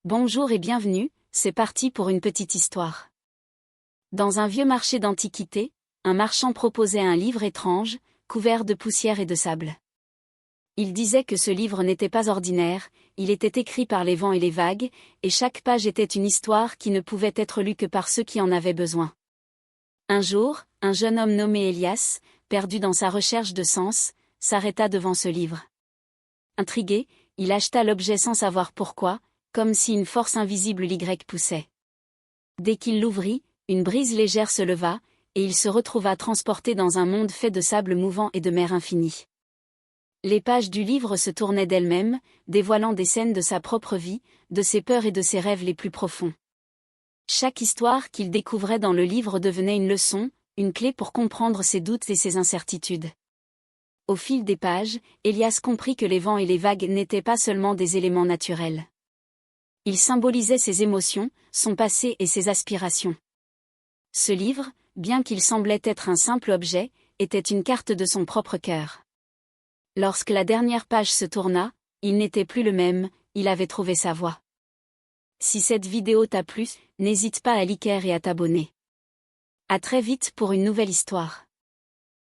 Bonjour et bienvenue, c'est parti pour une petite histoire. Dans un vieux marché d'antiquités, un marchand proposait un livre étrange, couvert de poussière et de sable. Il disait que ce livre n'était pas ordinaire, il était écrit par les vents et les vagues, et chaque page était une histoire qui ne pouvait être lue que par ceux qui en avaient besoin. Un jour, un jeune homme nommé Elias, perdu dans sa recherche de sens, s'arrêta devant ce livre. Intrigué, il acheta l'objet sans savoir pourquoi, comme si une force invisible l'y poussait. Dès qu'il l'ouvrit, une brise légère se leva, et il se retrouva transporté dans un monde fait de sable mouvant et de mer infinie. Les pages du livre se tournaient d'elles-mêmes, dévoilant des scènes de sa propre vie, de ses peurs et de ses rêves les plus profonds. Chaque histoire qu'il découvrait dans le livre devenait une leçon, une clé pour comprendre ses doutes et ses incertitudes. Au fil des pages, Elias comprit que les vents et les vagues n'étaient pas seulement des éléments naturels. Ils symbolisaient ses émotions, son passé et ses aspirations. Ce livre, bien qu'il semblait être un simple objet, était une carte de son propre cœur. Lorsque la dernière page se tourna, il n'était plus le même, il avait trouvé sa voie. Si cette vidéo t'a plu, n'hésite pas à liker et à t'abonner. À très vite pour une nouvelle histoire.